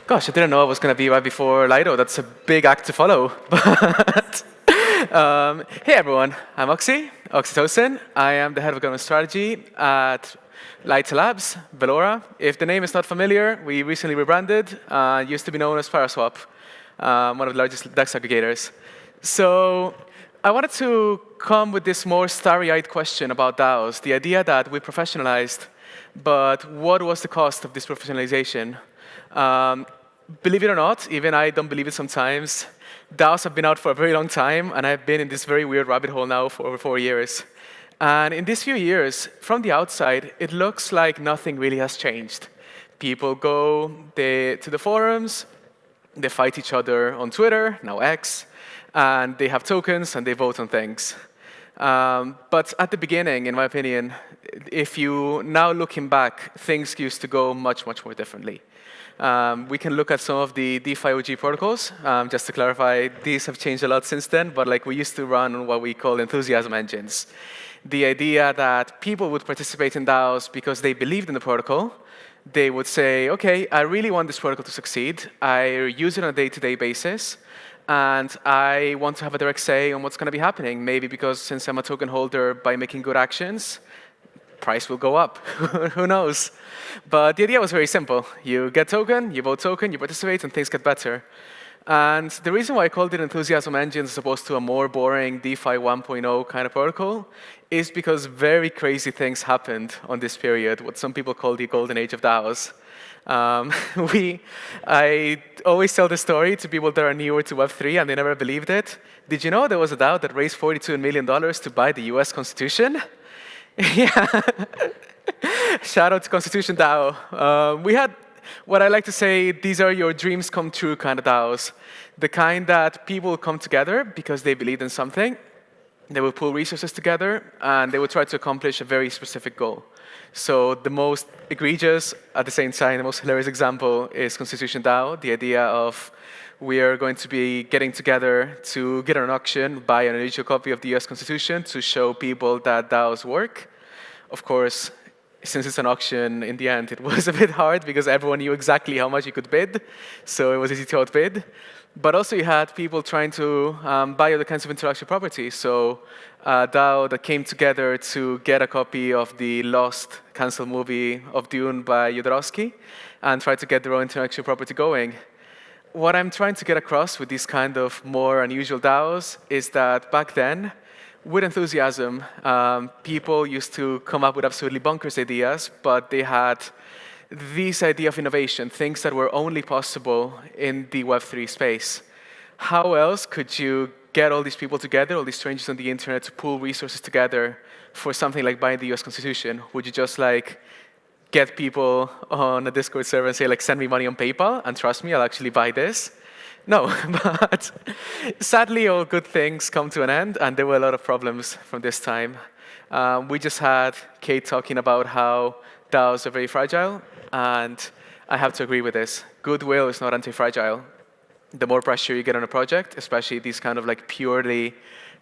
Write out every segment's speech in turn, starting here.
Gosh, I didn't know I was going to be right before Lido. That's a big act to follow. But hey, everyone. I'm Oxytocin. I am the head of government strategy at Lighter Labs, Velora. If the name is not familiar, we recently rebranded. Used to be known as Paraswap, one of the largest DEX aggregators. So I wanted to come with this more starry-eyed question about DAOs, the idea that we professionalized, but what was the cost of this professionalization? Believe it or not, even I don't believe it sometimes, DAOs have been out for a very long time, and I've been in this very weird rabbit hole now for over 4 years. And in these few years, from the outside, it looks like nothing really has changed. People go to the forums, they fight each other on Twitter, now X, and they have tokens and they vote on things. But at the beginning, in my opinion, if you now looking back, things used to go much, much more differently. We can look at some of the DeFi OG protocols. Just to clarify, these have changed a lot since then, but like we used to run on what we call enthusiasm engines. The idea that people would participate in DAOs because they believed in the protocol. They would say, OK, I really want this protocol to succeed. I use it on a day-to-day basis. And I want to have a direct say on what's going to be happening. Maybe because since I'm a token holder, by making good actions, price will go up. Who knows? But the idea was very simple. You get token, you vote token, you participate, and things get better. And the reason why I called it Enthusiasm Engine as opposed to a more boring DeFi 1.0 kind of protocol is because very crazy things happened on this period, what some people call the golden age of DAOs. I always tell the story to people that are newer to Web3 and they never believed it. Did you know there was a DAO that raised $42 million to buy the US Constitution? Yeah. Shout out to Constitution DAO. We had what I like to say, these are your dreams come true kind of DAOs. The kind that people come together because they believed in something. They will pool resources together and they will try to accomplish a very specific goal. So the most egregious, at the same time, the most hilarious example is Constitution DAO, the idea of we are going to be getting together to get an auction, buy an original copy of the US Constitution to show people that DAOs work. Of course, since it's an auction, in the end, it was a bit hard because everyone knew exactly how much you could bid, so it was easy to outbid. But also you had people trying to buy other kinds of intellectual property. So a DAO that came together to get a copy of the lost, cancelled movie of Dune by Jodorowsky and try to get their own intellectual property going. What I'm trying to get across with these kind of more unusual DAOs is that back then, with enthusiasm, people used to come up with absolutely bonkers ideas, but they had this idea of innovation, things that were only possible in the Web3 space. How else could you get all these people together, all these strangers on the internet, to pool resources together for something like buying the US Constitution? Would you just like get people on a Discord server and say, like, send me money on PayPal, and trust me, I'll actually buy this? No, but sadly, all good things come to an end, and there were a lot of problems from this time. We just had Kate talking about how DAOs are very fragile, and I have to agree with this. Goodwill is not anti-fragile. The more pressure you get on a project, especially these kind of like purely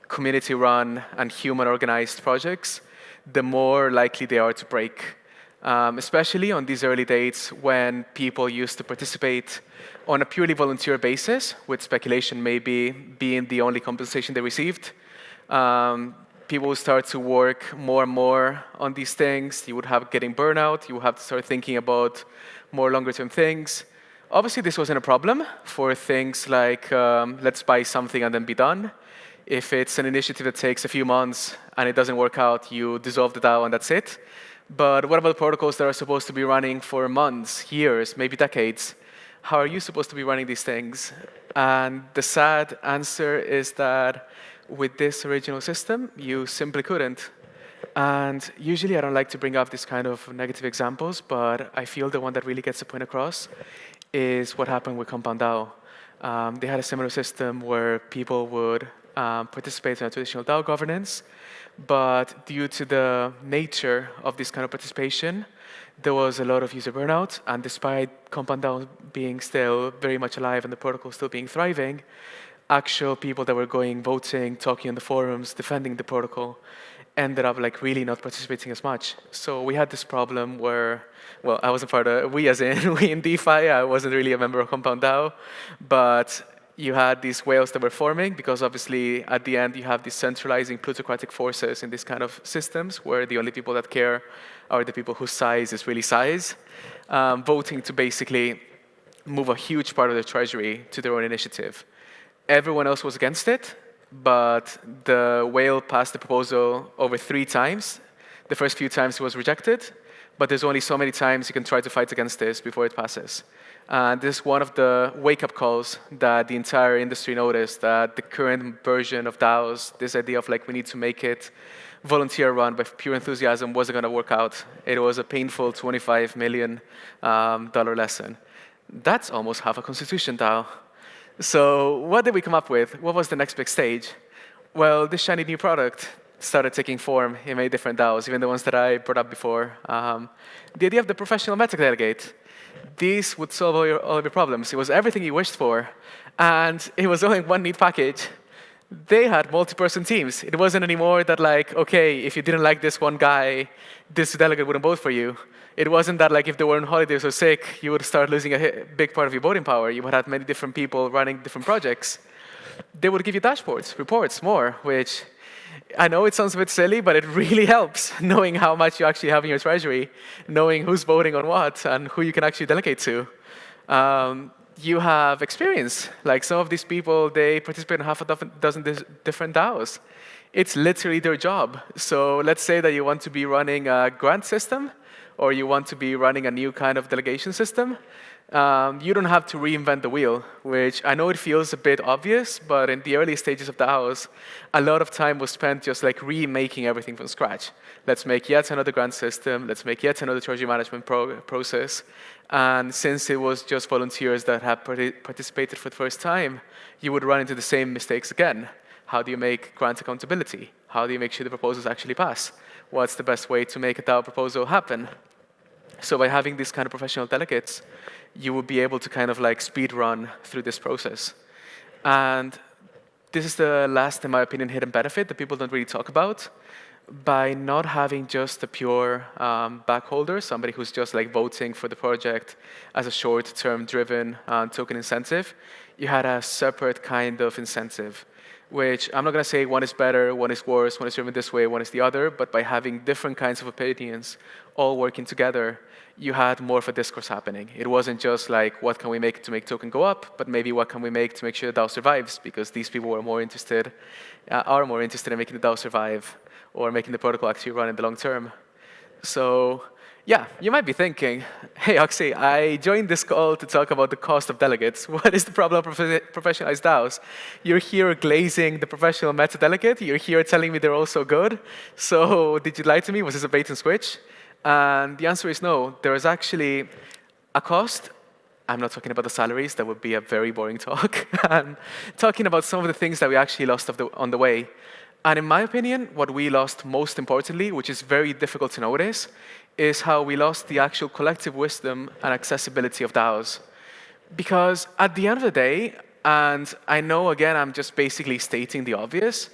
community-run and human-organized projects, the more likely they are to break. Especially on these early dates when people used to participate on a purely volunteer basis, with speculation maybe being the only compensation they received. People would start to work more and more on these things. You would have getting burnout. You would have to start thinking about more longer-term things. Obviously, this wasn't a problem for things like let's buy something and then be done. If it's an initiative that takes a few months and it doesn't work out, you dissolve the DAO and that's it. But what about protocols that are supposed to be running for months, years, maybe decades? How are you supposed to be running these things? And the sad answer is that with this original system, you simply couldn't. And usually I don't like to bring up this kind of negative examples, but I feel the one that really gets the point across is what happened with Compound DAO. They had a similar system where people would participate in a traditional DAO governance, but due to the nature of this kind of participation, there was a lot of user burnout, and despite Compound DAO being still very much alive and the protocol still being thriving, actual people that were going, voting, talking on the forums, defending the protocol, ended up like really not participating as much. So we had this problem where, well, I wasn't part of, we as in, we in DeFi, I wasn't really a member of Compound DAO, but you had these whales that were forming because obviously at the end you have these centralizing plutocratic forces in these kind of systems where the only people that care are the people whose size is really size, voting to basically move a huge part of the treasury to their own initiative. Everyone else was against it, but the whale passed the proposal over 3 times. The first few times it was rejected, but there's only so many times you can try to fight against this before it passes. And this is one of the wake-up calls that the entire industry noticed, that the current version of DAOs, this idea of like we need to make it volunteer-run by pure enthusiasm, wasn't going to work out. It was a painful $25 million lesson. That's almost half a constitution DAO. So what did we come up with? What was the next big stage? Well, this shiny new product started taking form in many different DAOs, even the ones that I brought up before. The idea of the professional meta delegate. This would solve all of your problems. It was everything you wished for, and it was only one neat package. They had multi-person teams. It wasn't anymore that like, okay, if you didn't like this one guy, this delegate wouldn't vote for you. It wasn't that like if they were on holidays or sick, you would start losing a big part of your voting power. You would have many different people running different projects. They would give you dashboards, reports, more, which I know it sounds a bit silly, but it really helps knowing how much you actually have in your treasury, knowing who's voting on what and who you can actually delegate to. You have experience. Like some of these people, they participate in half a dozen different DAOs. It's literally their job. So let's say that you want to be running a grant system, or you want to be running a new kind of delegation system. You don't have to reinvent the wheel, which I know it feels a bit obvious, but in the early stages of DAOs, a lot of time was spent just like remaking everything from scratch. Let's make yet another grant system. Let's make yet another treasury management process. And since it was just volunteers that had participated for the first time, you would run into the same mistakes again. How do you make grant accountability? How do you make sure the proposals actually pass? What's the best way to make a DAO proposal happen? So by having these kind of professional delegates, you will be able to kind of like speed run through this process. And this is the last, in my opinion, hidden benefit that people don't really talk about. By not having just a pure backholder, somebody who's just like voting for the project as a short-term driven token incentive, you had a separate kind of incentive, which I'm not going to say one is better, one is worse, one is driven this way, one is the other, but by having different kinds of opinions all working together, you had more of a discourse happening. It wasn't just like, what can we make to make token go up, but maybe what can we make to make sure the DAO survives, because these people were more interested, are more interested in making the DAO survive or making the protocol actually run in the long term. So yeah, you might be thinking, hey, Oxy, I joined this call to talk about the cost of delegates. What is the problem of professionalized DAOs? You're here glazing the professional meta delegate. You're here telling me they're all so good. So did you lie to me? Was this a bait and switch? And the answer is no. There is actually a cost. I'm not talking about the salaries. That would be a very boring talk. I'm talking about some of the things that we actually lost on the way. And in my opinion, what we lost most importantly, which is very difficult to notice, is how we lost the actual collective wisdom and accessibility of DAOs. Because at the end of the day, and I know, again, I'm just basically stating the obvious,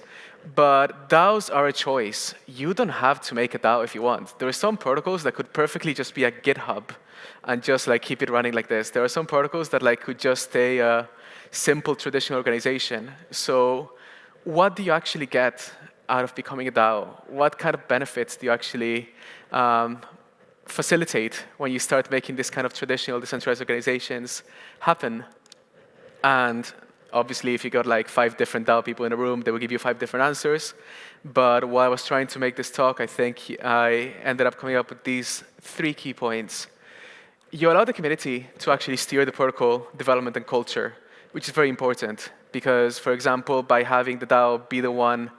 but DAOs are a choice. You don't have to make a DAO if you want. There are some protocols that could perfectly just be a GitHub and just like keep it running like this. There are some protocols that like could just stay a simple traditional organization. So what do you actually get out of becoming a DAO? What kind of benefits do you actually facilitate when you start making this kind of traditional decentralized organizations happen? And obviously, if you got like 5 different DAO people in a room, they will give you 5 different answers. But while I was trying to make this talk, I think I ended up coming up with these 3 key points. You allow the community to actually steer the protocol development and culture, which is very important. Because, for example, by having the DAO be the one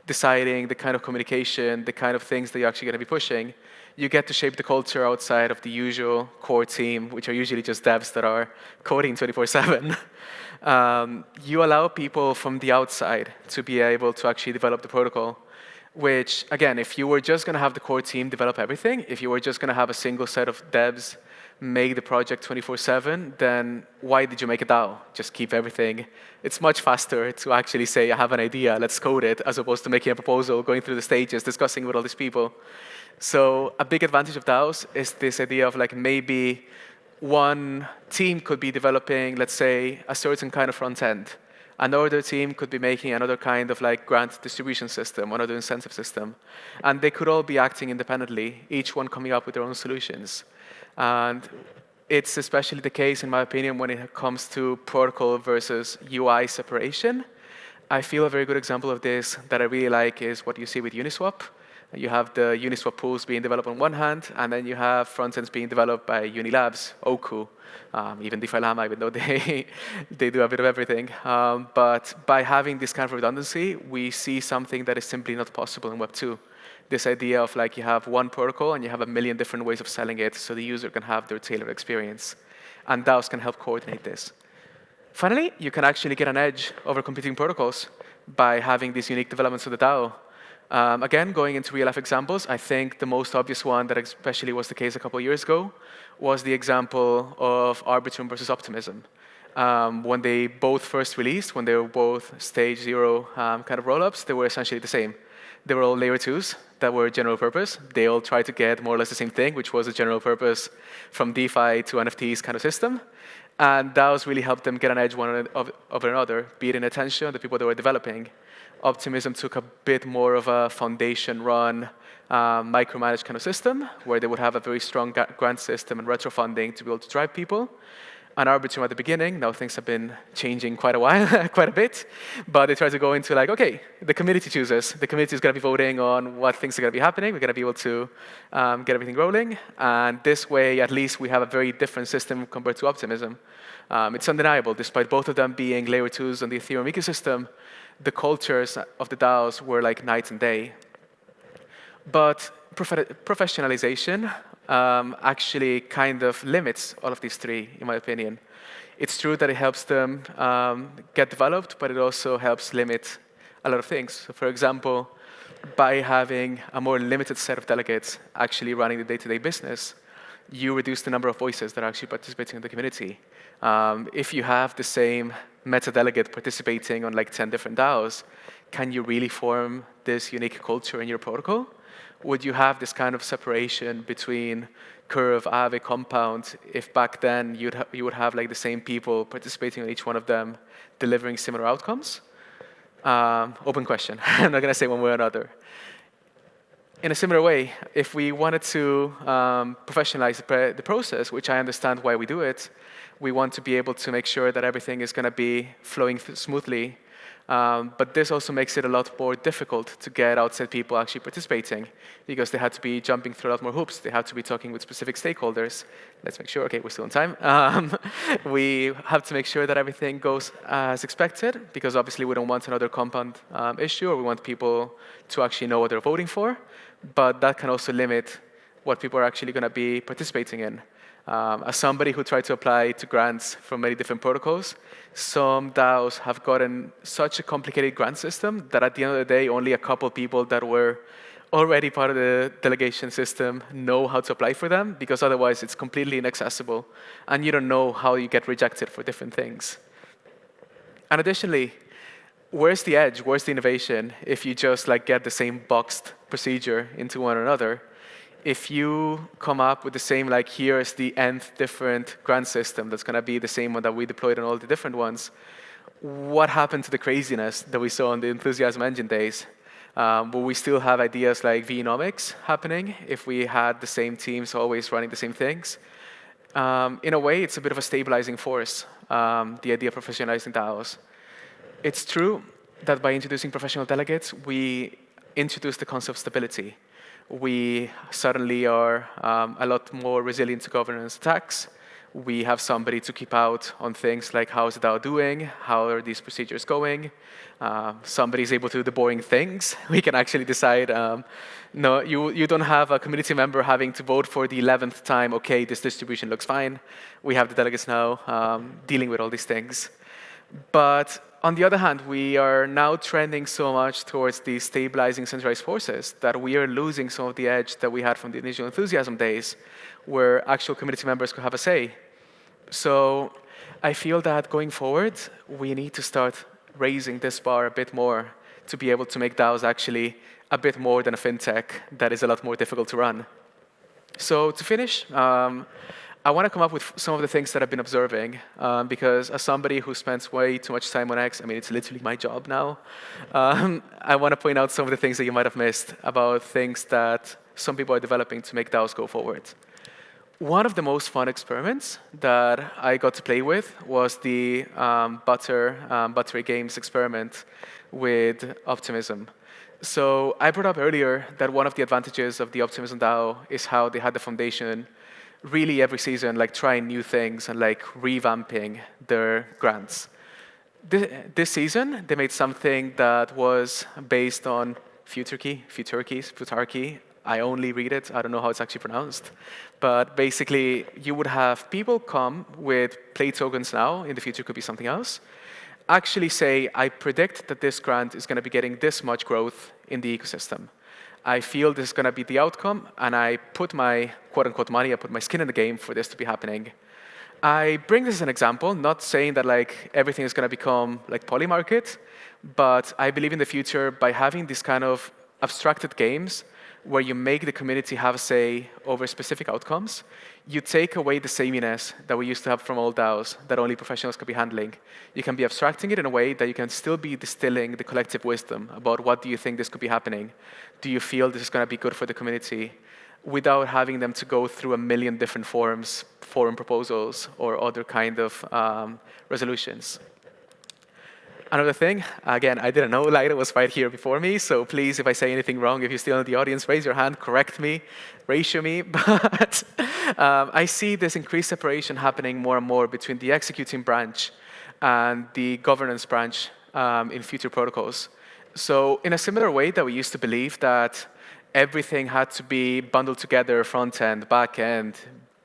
deciding the kind of communication, the kind of things that you're actually going to be pushing, you get to shape the culture outside of the usual core team, which are usually just devs that are coding 24/7. You allow people from the outside to be able to actually develop the protocol, which, again, if you were just going to have the core team develop everything, if you were just going to have a single set of devs make the project 24/7, then why did you make a DAO? Just keep everything. It's much faster to actually say, I have an idea, let's code it, as opposed to making a proposal, going through the stages, discussing with all these people. So a big advantage of DAOs is this idea of like maybe one team could be developing, let's say, a certain kind of front end. Another team could be making another kind of like grant distribution system, another incentive system. And they could all be acting independently, each one coming up with their own solutions. And it's especially the case, in my opinion, when it comes to protocol versus UI separation. I feel a very good example of this that I really like is what you see with Uniswap. You have the Uniswap pools being developed on one hand, and then you have front ends being developed by Unilabs, Oku, even DeFi Llama, even though they do a bit of everything. But by having this kind of redundancy, we see something that is simply not possible in Web2. This idea of like you have one protocol and you have a million different ways of selling it so the user can have their tailored experience. And DAOs can help coordinate this. Finally, you can actually get an edge over competing protocols by having these unique developments of the DAO. Again, going into real-life examples, I think the most obvious one that especially was the case a couple of years ago was the example of Arbitrum versus Optimism. When they both first released, when they were both stage 0 kind of rollups, they were essentially the same. They were all layer 2s that were general purpose. They all tried to get more or less the same thing, which was a general purpose from DeFi to NFTs kind of system. And DAOs really helped them get an edge one over another, be it in attention, the people that were developing. Optimism took a bit more of a foundation-run, micromanaged kind of system, where they would have a very strong grant system and retro funding to be able to drive people. And Arbitrum at the beginning, now things have been changing quite a while, quite a bit, but they try to go into like, okay, the community chooses. The community is going to be voting on what things are going to be happening. We're going to be able to get everything rolling. And this way, at least, we have a very different system compared to Optimism. It's undeniable, despite both of them being layer 2s on the Ethereum ecosystem, the cultures of the DAOs were like night and day. But professionalization actually kind of limits all of these three, in my opinion. It's true that it helps them get developed, but it also helps limit a lot of things. So for example, by having a more limited set of delegates actually running the day-to-day business, you reduce the number of voices that are actually participating in the community. If you have the same meta-delegate participating on like 10 different DAOs, can you really form this unique culture in your protocol? Would you have this kind of separation between Curve, Aave, Compound, if back then you would have like the same people participating on each one of them, delivering similar outcomes? Open question. I'm not going to say one way or another. In a similar way, if we wanted to professionalize the process, which I understand why we do it, we want to be able to make sure that everything is going to be flowing smoothly. But this also makes it a lot more difficult to get outside people actually participating because they had to be jumping through a lot more hoops. They have to be talking with specific stakeholders. Let's make sure, okay, we're still on time. We have to make sure that everything goes as expected because obviously we don't want another compound issue or we want people to actually know what they're voting for. But that can also limit what people are actually going to be participating in. As somebody who tried to apply to grants from many different protocols, some DAOs have gotten such a complicated grant system that at the end of the day, only a couple people that were already part of the delegation system know how to apply for them, because otherwise it's completely inaccessible, and you don't know how you get rejected for different things. And additionally, where's the edge, where's the innovation if you just like get the same boxed procedure into one another? If you come up with the same, like here's the nth different grant system that's going to be the same one that we deployed on all the different ones, what happened to the craziness that we saw on the Enthusiasm Engine days? Will we still have ideas like Venomics happening if we had the same teams always running the same things? In a way, it's a bit of a stabilizing force, the idea of professionalizing DAOs. It's true that by introducing professional delegates, we introduce the concept of stability. We suddenly are a lot more resilient to governance attacks. We have somebody to keep out on things like how is the DAO doing, how are these procedures going. Somebody's able to do the boring things. We can actually decide, no, you don't have a community member having to vote for the 11th time, okay, this distribution looks fine. We have the delegates now dealing with all these things. But on the other hand, we are now trending so much towards the stabilizing centralized forces that we are losing some of the edge that we had from the initial enthusiasm days, where actual community members could have a say. So I feel that going forward, we need to start raising this bar a bit more to be able to make DAOs actually a bit more than a fintech that is a lot more difficult to run. So to finish, I want to come up with some of the things that I've been observing, because as somebody who spends way too much time on X, I mean, it's literally my job now, I want to point out some of the things that you might have missed about things that some people are developing to make DAOs go forward. One of the most fun experiments that I got to play with was the Buttery Games experiment with optimism. So I brought up earlier that one of the advantages of the Optimism DAO is how they had the foundation really every season, like trying new things and like revamping their grants. This season, they made something that was based on Futurky. I only read it. I don't know how it's actually pronounced. But basically, you would have people come with play tokens now, in the future could be something else, actually say, I predict that this grant is going to be getting this much growth in the ecosystem. I feel this is going to be the outcome, and I put my quote-unquote money, I put my skin in the game for this to be happening. I bring this as an example, not saying that like everything is going to become like Polymarket, but I believe in the future by having these kind of abstracted games where you make the community have a say over specific outcomes, you take away the sameness that we used to have from old DAOs that only professionals could be handling. You can be abstracting it in a way that you can still be distilling the collective wisdom about what do you think this could be happening. Do you feel this is going to be good for the community? Without having them to go through a million different forums, forum proposals, or other kind of resolutions. Another thing, again, I didn't know Lyra was right here before me, so please, if I say anything wrong, if you're still in the audience, raise your hand, correct me, ratio me. But I see this increased separation happening more and more between the executing branch and the governance branch in future protocols. So in a similar way that we used to believe that everything had to be bundled together, front end, back end,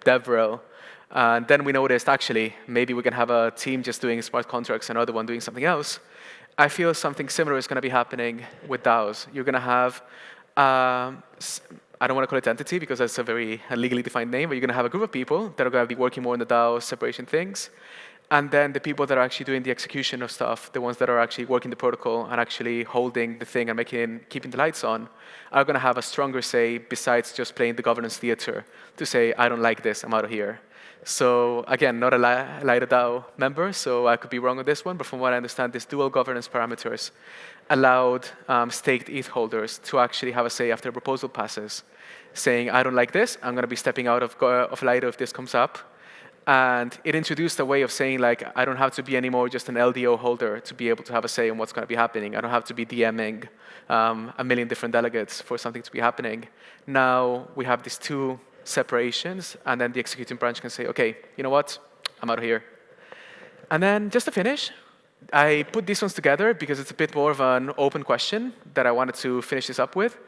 DevRel, and then we noticed, actually, maybe we can have a team just doing smart contracts and another one doing something else. I feel something similar is going to be happening with DAOs. You're going to have, I don't want to call it entity because that's a very legally defined name, but you're going to have a group of people that are going to be working more on the DAO separation things. And then the people that are actually doing the execution of stuff, the ones that are actually working the protocol and actually holding the thing and keeping the lights on, are going to have a stronger say besides just playing the governance theater to say, I don't like this, I'm out of here. So again, not a Lyra DAO member, so I could be wrong on this one, but from what I understand, these dual governance parameters allowed staked ETH holders to actually have a say after a proposal passes, saying, I don't like this, I'm going to be stepping out of Lyra if this comes up. And it introduced a way of saying, like, I don't have to be anymore just an LDO holder to be able to have a say on what's going to be happening. I don't have to be DMing a million different delegates for something to be happening. Now we have these two separations, and then the executing branch can say, okay, you know what, I'm out of here. And then just to finish, I put these ones together because it's a bit more of an open question that I wanted to finish this up with.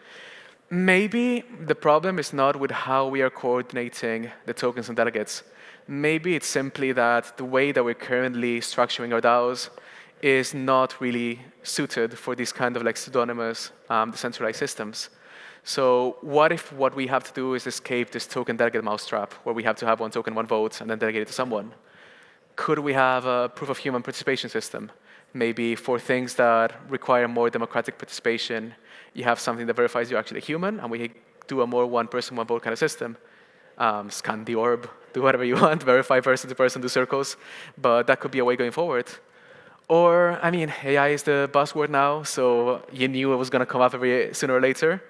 Maybe the problem is not with how we are coordinating the tokens and delegates. Maybe it's simply that the way that we're currently structuring our DAOs is not really suited for these kind of like pseudonymous decentralized systems. So what if what we have to do is escape this token delegate mousetrap, where we have to have one token, one vote, and then delegate it to someone? Could we have a proof of human participation system? Maybe for things that require more democratic participation, you have something that verifies you're actually a human, and we do a more one person, one vote kind of system. Scan the orb, do whatever you want, verify person to person, do circles, but that could be a way going forward. Or, I mean, AI is the buzzword now, so you knew it was going to come up sooner or later.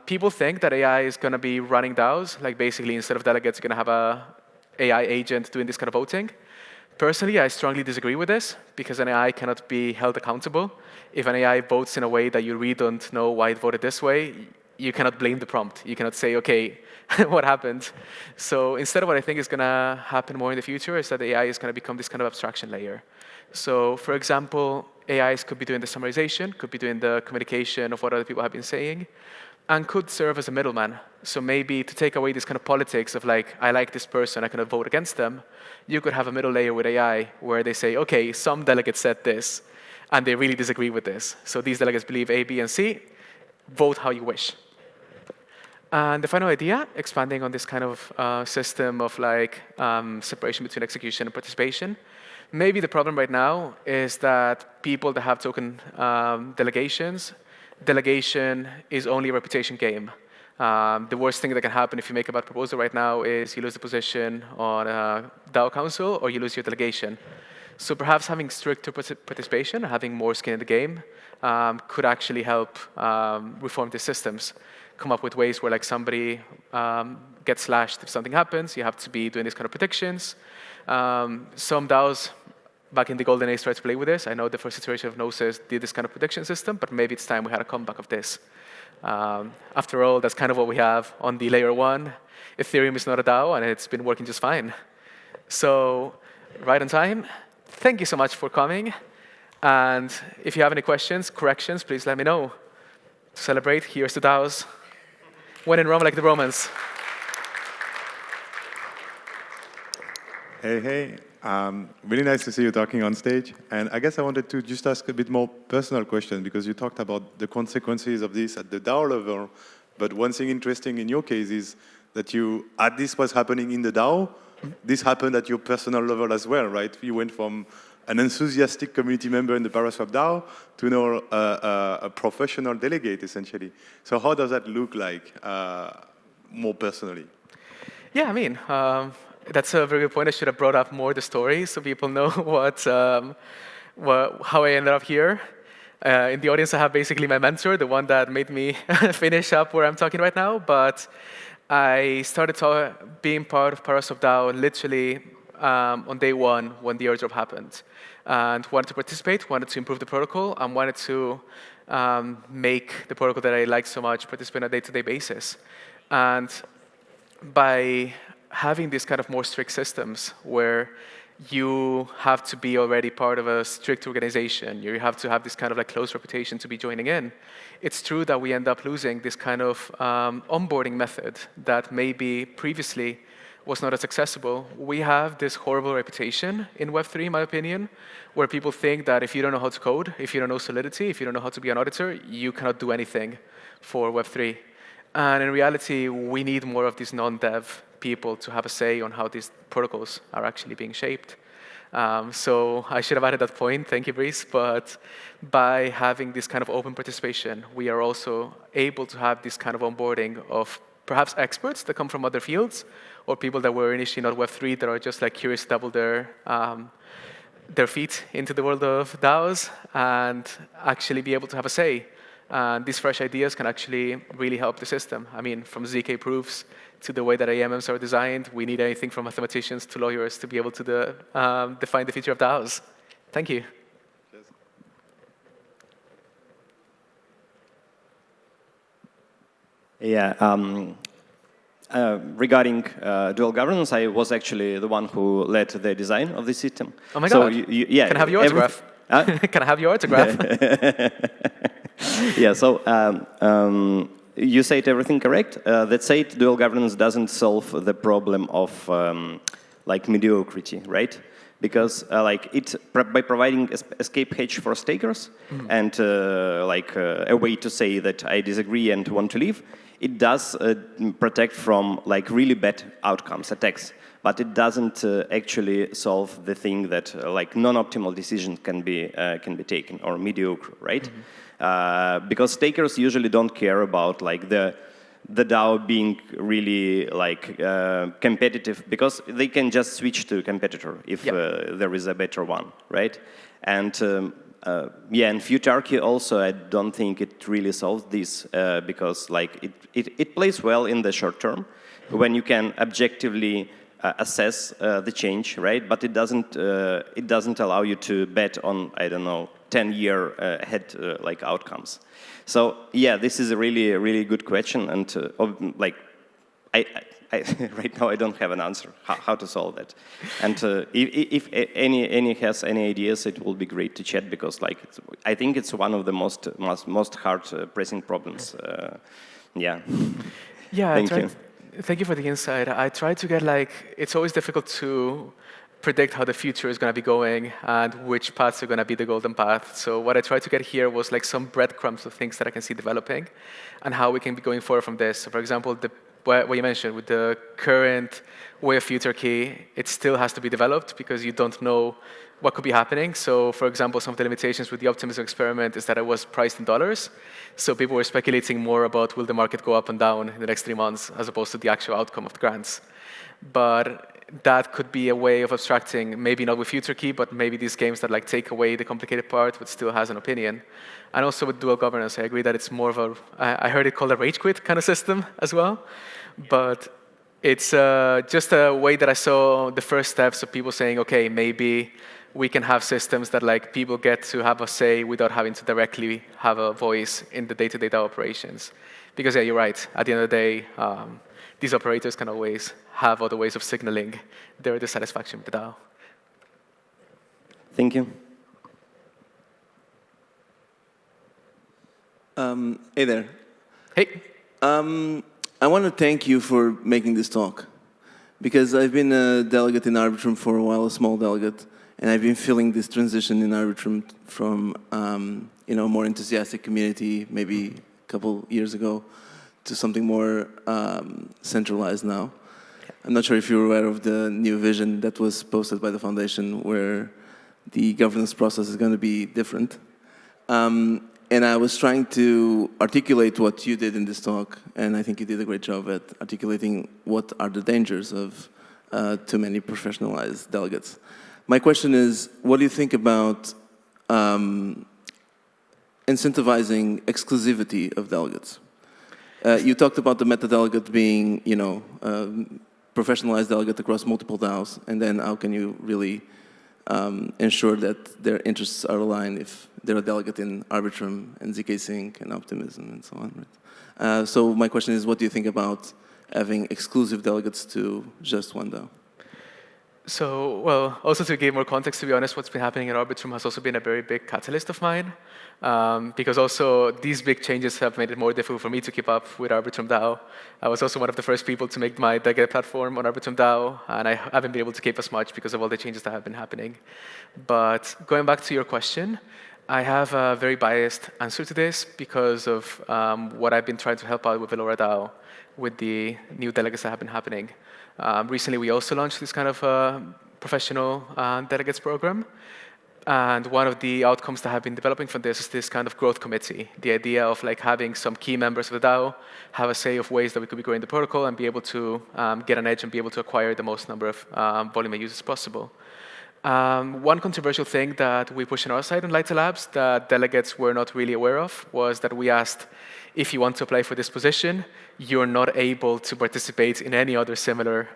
People think that AI is going to be running DAOs, like basically instead of delegates, you're going to have a AI agent doing this kind of voting. Personally, I strongly disagree with this, because an AI cannot be held accountable. If an AI votes in a way that you really don't know why it voted this way, you cannot blame the prompt. You cannot say, okay, what happened? So instead of what I think is going to happen more in the future is that AI is going to become this kind of abstraction layer. So for example, AIs could be doing the summarization, could be doing the communication of what other people have been saying. and could serve as a middleman. So maybe to take away this kind of politics of like, I like this person, I cannot vote against them, you could have a middle layer with AI where they say, okay, some delegates said this, and they really disagree with this. So these delegates believe A, B, and C, vote how you wish. And the final idea, expanding on this kind of system of like separation between execution and participation. Maybe the problem right now is that people that have token delegation is only a reputation game. The worst thing that can happen if you make a bad proposal right now is you lose the position on a DAO council or you lose your delegation. So perhaps having stricter participation, having more skin in the game, could actually help reform the systems. Come up with ways where like somebody gets slashed if something happens, you have to be doing these kind of predictions. Some DAOs back in the golden age tried to play with this. I know the first iteration of Gnosis did this kind of prediction system, but maybe it's time we had a comeback of this. After all, that's kind of what we have on the layer 1. Ethereum is not a DAO, and it's been working just fine. So right on time. Thank you so much for coming. And if you have any questions, corrections, please let me know. To celebrate, here's to DAOs. When in Rome, like the Romans. Hey, hey. Really nice to see you talking on stage. And I guess I wanted to just ask a bit more personal question, because you talked about the consequences of this at the DAO level. But one thing interesting in your case is that as this was happening in the DAO, this happened at your personal level as well, right? You went from an enthusiastic community member in the Paraswap DAO to now a professional delegate, essentially. So how does that look like more personally? Yeah, I mean, that's a very good point. I should have brought up more the story so people know how I ended up here. In the audience, I have basically my mentor, the one that made me finish up where I'm talking right now. But I started being part of Paraswap DAO literally on day 1 when the airdrop happened. And wanted to participate, wanted to improve the protocol, and wanted to make the protocol that I like so much participate on a day-to-day basis. And by having these kind of more strict systems where you have to be already part of a strict organization, you have to have this kind of like close reputation to be joining in, it's true that we end up losing this kind of onboarding method that maybe previously was not as accessible. We have this horrible reputation in Web3, in my opinion, where people think that if you don't know how to code, if you don't know Solidity, if you don't know how to be an auditor, you cannot do anything for Web3. And in reality, we need more of these non-dev people to have a say on how these protocols are actually being shaped. So I should have added that point, thank you, Brice, but by having this kind of open participation, we are also able to have this kind of onboarding of perhaps experts that come from other fields, or people that were initially not Web3 that are just like curious to double their feet into the world of DAOs and actually be able to have a say. And these fresh ideas can actually really help the system. I mean, from ZK proofs to the way that AMMs are designed, we need anything from mathematicians to lawyers to be able to define the future of DAOs. Thank you. Yeah. Regarding dual governance, I was actually the one who led the design of the system. Oh my God. Yeah, can I have your autograph? Can I have your autograph? Yeah, so you said everything correct. That said, dual governance doesn't solve the problem of like mediocrity, right? Because by providing escape hedge for stakers and like a way to say that I disagree and want to leave, it does protect from like really bad outcomes, attacks, but it doesn't actually solve the thing that like non-optimal decisions can be taken or mediocre, right? Because stakers usually don't care about like the DAO being really like competitive, because they can just switch to a competitor if there is a better one, right? And yeah, and futarchy also, I don't think it really solves this because like it plays well in the short term when you can objectively assess the change, right? But it doesn't allow you to bet on, I don't know, 10-year ahead like outcomes. So yeah, this is a really good question, and like I right now I don't have an answer how to solve that. And if any has any ideas, it will be great to chat, because like I think it's one of the most hard pressing problems Yeah. Yeah, Thank you. Thank you for the insight. I try to get it's always difficult to predict how the future is going to be going and which paths are going to be the golden path. So what I tried to get here was some breadcrumbs of things that I can see developing and how we can be going forward from this. So for example, what you mentioned with the current way of future key, it still has to be developed because you don't know what could be happening. So for example, some of the limitations with the optimism experiment is that it was priced in dollars. So people were speculating more about will the market go up and down in the next 3 months as opposed to the actual outcome of the grants. But that could be a way of abstracting, maybe not with future key, but maybe these games that take away the complicated part but still has an opinion. And also with dual governance, I agree that it's more of a, I heard it called a rage quit kind of system as well. But it's just a way that I saw the first steps of people saying, okay, maybe we can have systems that people get to have a say without having to directly have a voice in the day-to-day DAO operations. Because yeah, you're right. At the end of the day, these operators can always have other ways of signaling their dissatisfaction with the DAO. Thank you. Hey there. Hey. I want to thank you for making this talk, because I've been a delegate in Arbitrum for a while, a small delegate, and I've been feeling this transition in Arbitrum from a more enthusiastic community maybe a couple years ago to something more centralized now. I'm not sure if you're aware of the new vision that was posted by the foundation where the governance process is going to be different. And I was trying to articulate what you did in this talk, and I think you did a great job at articulating what are the dangers of too many professionalized delegates. My question is, what do you think about incentivizing exclusivity of delegates? You talked about the meta-delegate being, professionalized delegate across multiple DAOs, and then how can you really ensure that their interests are aligned if they're a delegate in Arbitrum and ZK Sync and Optimism and so on, right? So my question is, what do you think about having exclusive delegates to just one DAO? So, well, also to give more context, to be honest, what's been happening in Arbitrum has also been a very big catalyst of mine, because also these big changes have made it more difficult for me to keep up with Arbitrum DAO. I was also one of the first people to make my delegate platform on Arbitrum DAO, and I haven't been able to keep as much because of all the changes that have been happening. But going back to your question, I have a very biased answer to this because of what I've been trying to help out with Velora DAO with the new delegates that have been happening. Recently, we also launched this kind of professional delegates program. And one of the outcomes that have been developing from this is this kind of growth committee. The idea of having some key members of the DAO have a say of ways that we could be growing the protocol and be able to get an edge and be able to acquire the most number of volume of users possible. One controversial thing that we pushed on our side on Lighter Labs that delegates were not really aware of was that we asked, if you want to apply for this position, you're not able to participate in any other similar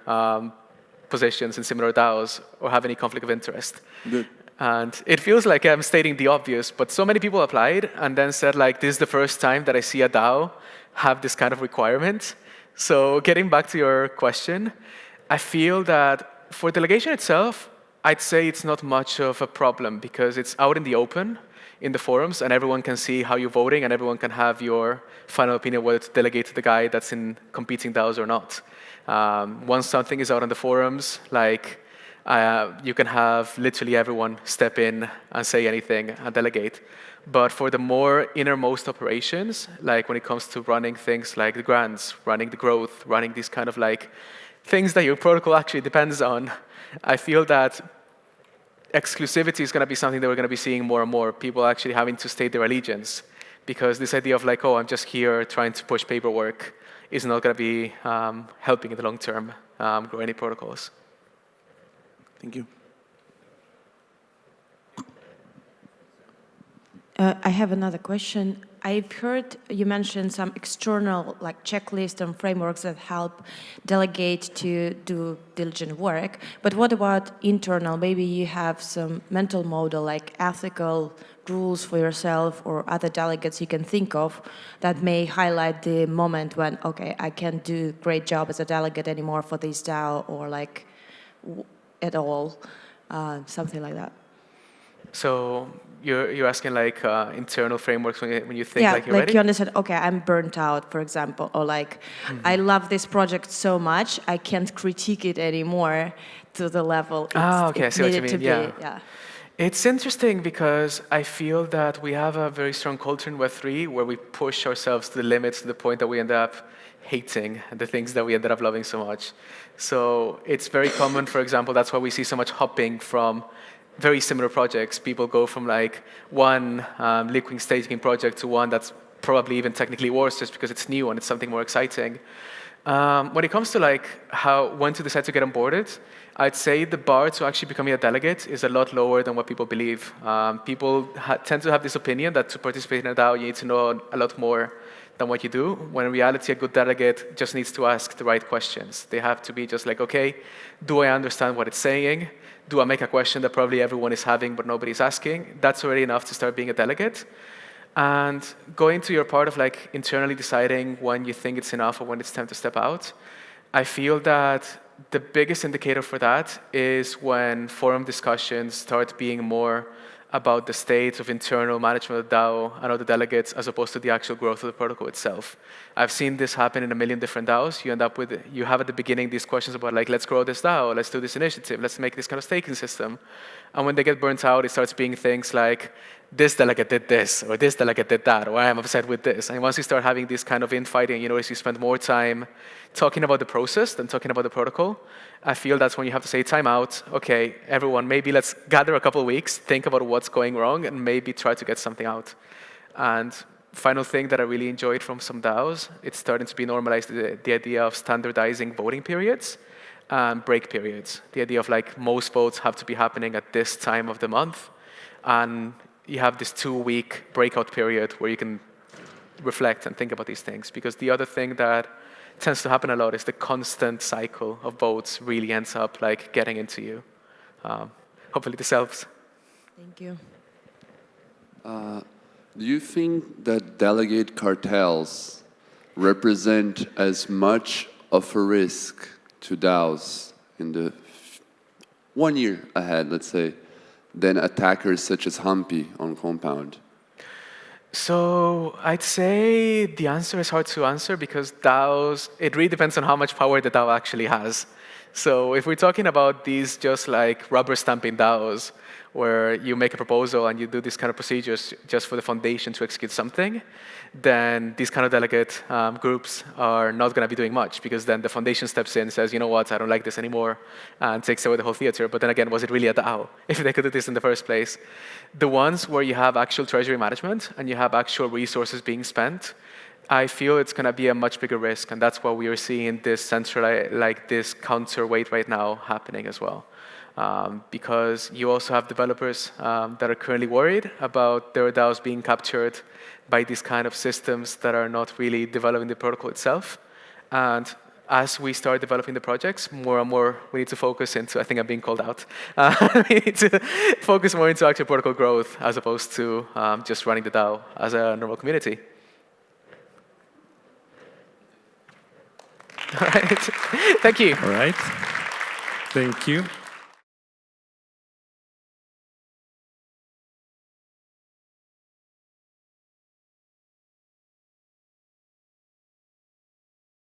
positions in similar DAOs or have any conflict of interest. Good. And it feels like I'm stating the obvious, but so many people applied and then said, this is the first time that I see a DAO have this kind of requirement. So getting back to your question, I feel that for delegation itself, I'd say it's not much of a problem because it's out in the open in the forums and everyone can see how you're voting and everyone can have your final opinion whether to delegate to the guy that's in competing DAOs or not. Once something is out on the forums, you can have literally everyone step in and say anything and delegate. But for the more innermost operations, when it comes to running things like the grants, running the growth, running these kind of things that your protocol actually depends on, I feel that exclusivity is going to be something that we're going to be seeing more and more. People actually having to state their allegiance. Because this idea of oh, I'm just here trying to push paperwork is not going to be helping in the long term grow any protocols. Thank you. I have another question. I've heard you mention some external checklist and frameworks that help delegate to do diligent work. But what about internal? Maybe you have some mental model ethical rules for yourself or other delegates you can think of that may highlight the moment when, okay, I can't do a great job as a delegate anymore for this DAO or at all, something like that. So you're asking like internal frameworks when you think yeah, like you're ready? you understand, okay, I'm burnt out, for example, or like, I love this project so much, I can't critique it anymore to the level okay, I it see what you needed to mean, be. Yeah. It's interesting because I feel that we have a very strong culture in Web3 where we push ourselves to the limits to the point that we end up hating the things that we ended up loving so much. So it's very common, for example, that's why we see so much hopping from very similar projects. People go from like one liquid staking project to one that's probably even technically worse just because it's new and it's something more exciting. When it comes to like when to decide to get onboarded, I'd say the bar to actually becoming a delegate is a lot lower than what people believe. People tend to have this opinion that to participate in a DAO, you need to know a lot more than what you do, when in reality a good delegate just needs to ask the right questions. They have to be just like, okay, do I understand what it's saying? Do I make a question that probably everyone is having but nobody's asking? That's already enough to start being a delegate. And going to your part of like internally deciding when you think it's enough or when it's time to step out, I feel that the biggest indicator for that is when forum discussions start being more about the state of internal management of DAO and of the delegates as opposed to the actual growth of the protocol itself. I've seen this happen in a million different DAOs. You have at the beginning these questions about like, let's grow this DAO, let's do this initiative, let's make this kind of staking system. And when they get burnt out, it starts being things like, this delegate did this, or this delegate did that, or I am upset with this. And once you start having this kind of infighting, you notice you spend more time talking about the process than talking about the protocol. I feel that's when you have to say, time out, okay, everyone, maybe let's gather a couple of weeks, think about what's going wrong, and maybe try to get something out. And final thing that I really enjoyed from some DAOs, it's starting to be normalized, the idea of standardizing voting periods and break periods. The idea of like most votes have to be happening at this time of the month, and you have this 2-week breakout period where you can reflect and think about these things. Because the other thing that tends to happen a lot is the constant cycle of votes really ends up like getting into you. Hopefully this helps. Thank you. Do you think that delegate cartels represent as much of a risk to DAOs in the 1 year ahead, let's say, than attackers such as Humpy on Compound? So I'd say the answer is hard to answer because DAOs, it really depends on how much power the DAO actually has. So if we're talking about these just like rubber stamping DAOs, where you make a proposal and you do these kind of procedures just for the foundation to execute something, then these kind of delegate groups are not going to be doing much because then the foundation steps in and says, you know what, I don't like this anymore, and takes away the whole theater. But then again, was it really a DAO if they could do this in the first place? The ones where you have actual treasury management and you have actual resources being spent, I feel it's going to be a much bigger risk, and that's why we are seeing this centralized, like this counterweight right now happening as well. Because you also have developers that are currently worried about their DAOs being captured by these kind of systems that are not really developing the protocol itself. And as we start developing the projects, more and more we need to focus into, I think I'm being called out, we need to focus more into actual protocol growth as opposed to just running the DAO as a normal community. All right. Thank you. All right. Thank you.